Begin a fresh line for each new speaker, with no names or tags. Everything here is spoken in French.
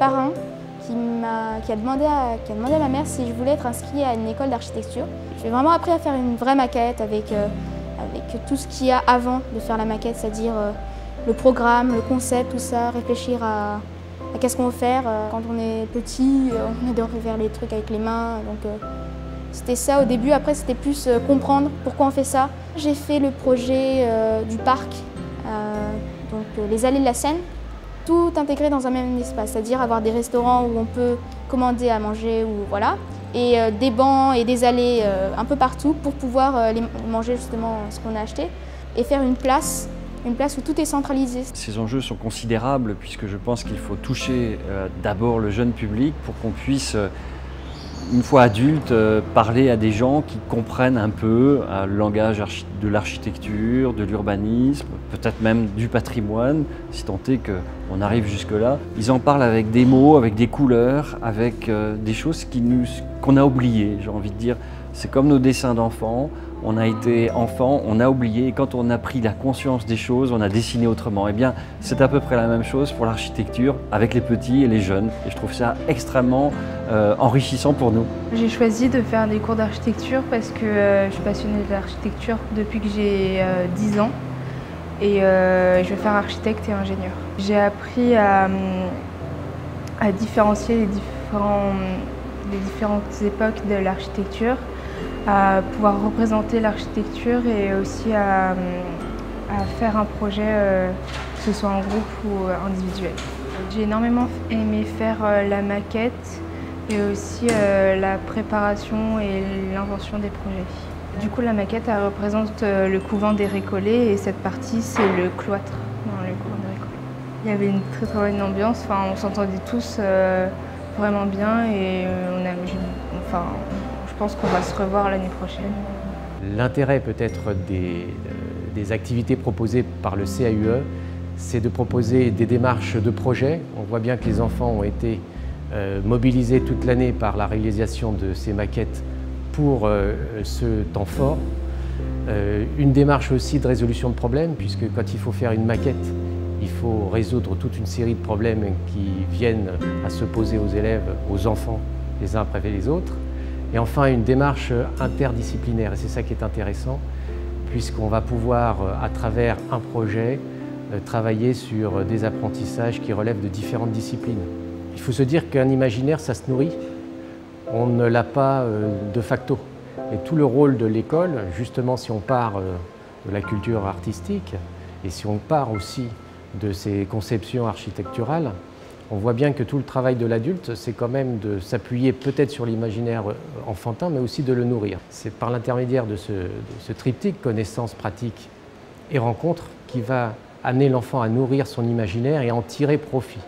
parrain qui a demandé à ma mère si je voulais être inscrite à une école d'architecture. J'ai vraiment appris à faire une vraie maquette avec tout ce qu'il y a avant de faire la maquette, c'est-à-dire le programme, le concept, tout ça, réfléchir à qu'est-ce qu'on veut faire. Quand on est petit, on adore faire les trucs avec les mains. Donc c'était ça au début. Après, c'était plus comprendre pourquoi on fait ça. J'ai fait le projet du parc, donc les allées de la Seine, tout intégré dans un même espace, c'est-à-dire avoir des restaurants où on peut commander à manger, ou voilà, et des bancs et des allées un peu partout pour pouvoir manger justement ce qu'on a acheté et faire une place où tout est centralisé.
Ces enjeux sont considérables puisque je pense qu'il faut toucher d'abord le jeune public pour qu'on puisse, une fois adulte, parler à des gens qui comprennent un peu le langage de l'architecture, de l'urbanisme, peut-être même du patrimoine, si tant est qu'on arrive jusque-là. Ils en parlent avec des mots, avec des couleurs, avec des choses qu'on a oubliées, j'ai envie de dire. C'est comme nos dessins d'enfants. On a été enfant, on a oublié, et quand on a pris la conscience des choses, on a dessiné autrement. Eh bien, c'est à peu près la même chose pour l'architecture avec les petits et les jeunes. Et je trouve ça extrêmement enrichissant pour nous.
J'ai choisi de faire des cours d'architecture parce que je suis passionnée de l'architecture depuis que j'ai 10 ans. Et je vais faire architecte et ingénieur. J'ai appris à différencier les différentes époques de l'architecture, à pouvoir représenter l'architecture et aussi à faire un projet, que ce soit en groupe ou individuel. J'ai énormément aimé faire la maquette et aussi la préparation et l'invention des projets. Du coup, la maquette elle représente le couvent des Récollets et cette partie, c'est le cloître dans le couvent des Récollets. Il y avait une très bonne ambiance, on s'entendait tous vraiment bien et je pense qu'on va se revoir l'année prochaine.
L'intérêt peut-être des activités proposées par le CAUE, c'est de proposer des démarches de projet. On voit bien que les enfants ont été mobilisés toute l'année par la réalisation de ces maquettes pour ce temps fort. Une démarche aussi de résolution de problèmes, puisque quand il faut faire une maquette, il faut résoudre toute une série de problèmes qui viennent à se poser aux élèves, aux enfants, les uns après les autres. Et enfin, une démarche interdisciplinaire, et c'est ça qui est intéressant, puisqu'on va pouvoir, à travers un projet, travailler sur des apprentissages qui relèvent de différentes disciplines. Il faut se dire qu'un imaginaire, ça se nourrit. On ne l'a pas de facto. Et tout le rôle de l'école, justement, si on part de la culture artistique, et si on part aussi de ces conceptions architecturales, on voit bien que tout le travail de l'adulte, c'est quand même de s'appuyer peut-être sur l'imaginaire enfantin, mais aussi de le nourrir. C'est par l'intermédiaire de ce triptyque connaissance, pratique et rencontre qui va amener l'enfant à nourrir son imaginaire et à en tirer profit.